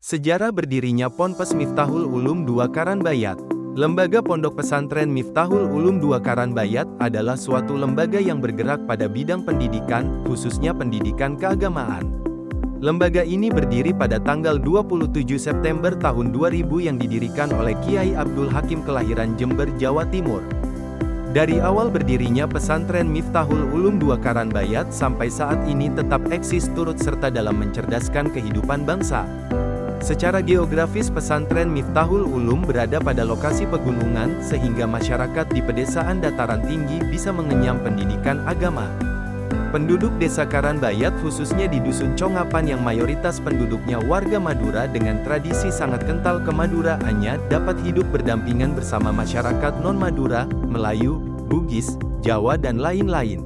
Sejarah berdirinya Ponpes Miftahul Ulum II Karanbayat. Lembaga Pondok Pesantren Miftahul Ulum II Karanbayat adalah suatu lembaga yang bergerak pada bidang pendidikan, khususnya pendidikan keagamaan. Lembaga ini berdiri pada tanggal 27 September tahun 2000 yang didirikan oleh Kiai Abdul Hakim kelahiran Jember, Jawa Timur. Dari awal berdirinya pesantren Miftahul Ulum II Karanbayat sampai saat ini tetap eksis turut serta dalam mencerdaskan kehidupan bangsa. Secara geografis pesantren Miftahul Ulum berada pada lokasi pegunungan sehingga masyarakat di pedesaan dataran tinggi bisa mengenyam pendidikan agama. Penduduk desa Karanbayat khususnya di Dusun Congapan yang mayoritas penduduknya warga Madura dengan tradisi sangat kental kemaduraannya dapat hidup berdampingan bersama masyarakat non-Madura, Melayu, Bugis, Jawa dan lain-lain.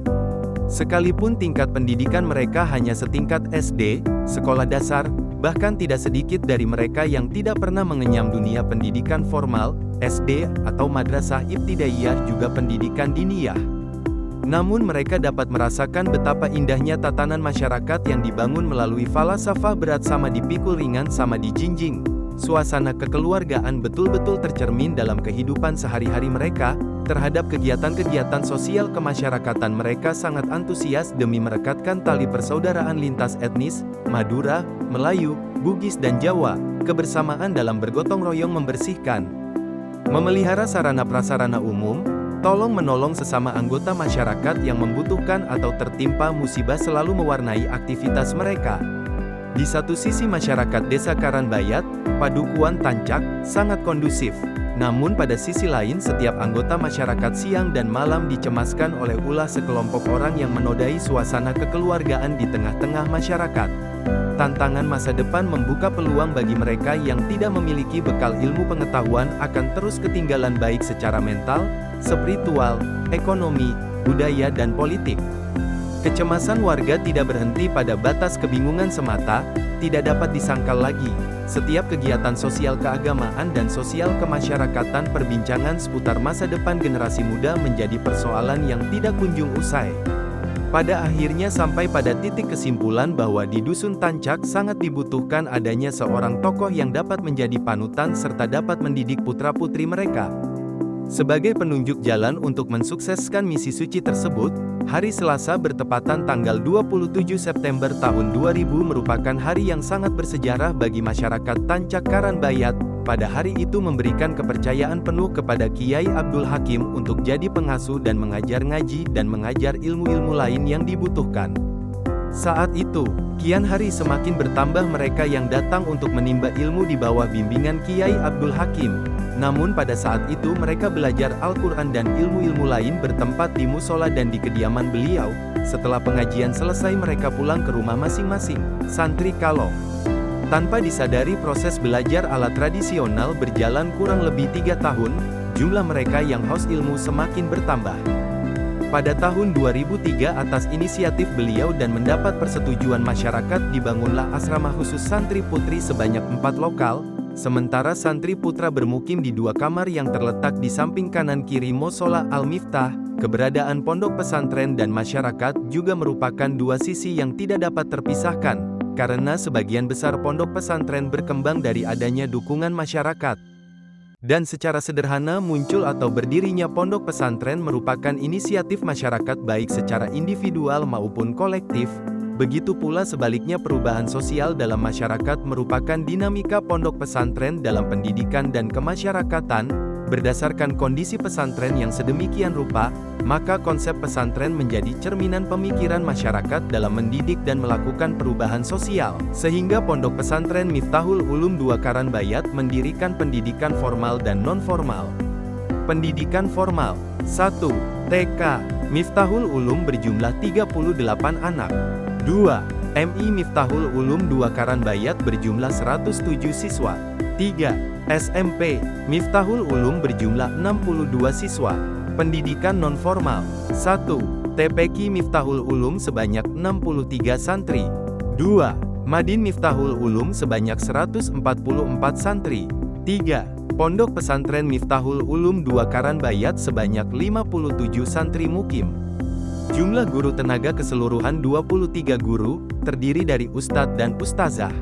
Sekalipun tingkat pendidikan mereka hanya setingkat SD, sekolah dasar, bahkan tidak sedikit dari mereka yang tidak pernah mengenyam dunia pendidikan formal, SD, atau madrasah ibtidaiyah juga pendidikan diniyah. Namun mereka dapat merasakan betapa indahnya tatanan masyarakat yang dibangun melalui falasafah berat sama dipikul ringan sama dijinjing. Suasana kekeluargaan betul-betul tercermin dalam kehidupan sehari-hari mereka, terhadap kegiatan-kegiatan sosial kemasyarakatan mereka sangat antusias demi merekatkan tali persaudaraan lintas etnis, Madura, Melayu, Bugis dan Jawa, kebersamaan dalam bergotong royong membersihkan, memelihara sarana prasarana umum, tolong-menolong sesama anggota masyarakat yang membutuhkan atau tertimpa musibah selalu mewarnai aktivitas mereka. Di satu sisi masyarakat desa Karanbayat, Padukuan Tancak, sangat kondusif. Namun pada sisi lain setiap anggota masyarakat siang dan malam dicemaskan oleh ulah sekelompok orang yang menodai suasana kekeluargaan di tengah-tengah masyarakat. Tantangan masa depan membuka peluang bagi mereka yang tidak memiliki bekal ilmu pengetahuan akan terus ketinggalan baik secara mental, spiritual, ekonomi, budaya dan politik. Kecemasan warga tidak berhenti pada batas kebingungan semata, tidak dapat disangkal lagi. Setiap kegiatan sosial keagamaan dan sosial kemasyarakatan perbincangan seputar masa depan generasi muda menjadi persoalan yang tidak kunjung usai. Pada akhirnya sampai pada titik kesimpulan bahwa di Dusun Tancak sangat dibutuhkan adanya seorang tokoh yang dapat menjadi panutan serta dapat mendidik putra-putri mereka. Sebagai penunjuk jalan untuk mensukseskan misi suci tersebut, hari Selasa bertepatan tanggal 27 September tahun 2000 merupakan hari yang sangat bersejarah bagi masyarakat Tancak Karanbayat. Pada hari itu memberikan kepercayaan penuh kepada Kiai Abdul Hakim untuk jadi pengasuh dan mengajar ngaji dan mengajar ilmu-ilmu lain yang dibutuhkan. Saat itu, kian hari semakin bertambah mereka yang datang untuk menimba ilmu di bawah bimbingan Kiai Abdul Hakim. Namun pada saat itu mereka belajar Al-Quran dan ilmu-ilmu lain bertempat di musola dan di kediaman beliau. Setelah pengajian selesai mereka pulang ke rumah masing-masing, santri kalong. Tanpa disadari proses belajar ala tradisional berjalan kurang lebih 3 tahun, jumlah mereka yang haus ilmu semakin bertambah. Pada tahun 2003 atas inisiatif beliau dan mendapat persetujuan masyarakat dibangunlah asrama khusus santri putri sebanyak 4 lokal, sementara santri putra bermukim di 2 kamar yang terletak di samping kanan kiri Musola Al-Miftah. Keberadaan pondok pesantren dan masyarakat juga merupakan 2 sisi yang tidak dapat terpisahkan, karena sebagian besar pondok pesantren berkembang dari adanya dukungan masyarakat. Dan secara sederhana muncul atau berdirinya pondok pesantren merupakan inisiatif masyarakat baik secara individual maupun kolektif. Begitu pula sebaliknya perubahan sosial dalam masyarakat merupakan dinamika pondok pesantren dalam pendidikan dan kemasyarakatan. Berdasarkan kondisi pesantren yang sedemikian rupa, maka konsep pesantren menjadi cerminan pemikiran masyarakat dalam mendidik dan melakukan perubahan sosial. Sehingga Pondok Pesantren Miftahul Ulum II Karanbayat mendirikan pendidikan formal dan non-formal. Pendidikan formal 1. TK Miftahul Ulum berjumlah 38 anak. 2. MI Miftahul Ulum II Karanbayat berjumlah 107 siswa. 3. SMP Miftahul Ulum berjumlah 62 siswa. Pendidikan non-formal 1. TPQ Miftahul Ulum sebanyak 63 santri. 2. Madin Miftahul Ulum sebanyak 144 santri. 3. Pondok Pesantren Miftahul Ulum II Karanbayat sebanyak 57 santri mukim. Jumlah guru tenaga keseluruhan 23 guru, terdiri dari ustadz dan ustazah.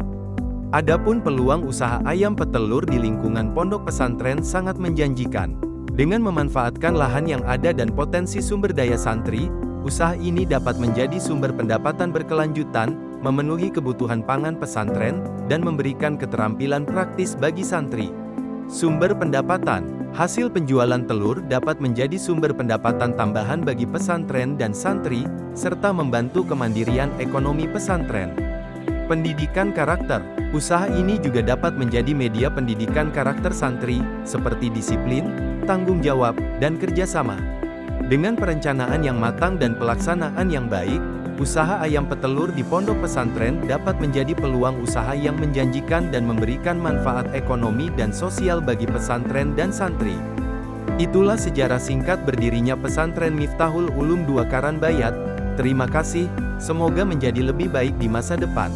Adapun peluang usaha ayam petelur di lingkungan pondok pesantren sangat menjanjikan. Dengan memanfaatkan lahan yang ada dan potensi sumber daya santri, usaha ini dapat menjadi sumber pendapatan berkelanjutan, memenuhi kebutuhan pangan pesantren, dan memberikan keterampilan praktis bagi santri. Sumber pendapatan: hasil penjualan telur dapat menjadi sumber pendapatan tambahan bagi pesantren dan santri, serta membantu kemandirian ekonomi pesantren. Pendidikan karakter: usaha ini juga dapat menjadi media pendidikan karakter santri, seperti disiplin, tanggung jawab, dan kerjasama. Dengan perencanaan yang matang dan pelaksanaan yang baik, usaha ayam petelur di pondok pesantren dapat menjadi peluang usaha yang menjanjikan dan memberikan manfaat ekonomi dan sosial bagi pesantren dan santri. Itulah sejarah singkat berdirinya pesantren Miftahul Ulum 2 Karanbayat. Terima kasih, semoga menjadi lebih baik di masa depan.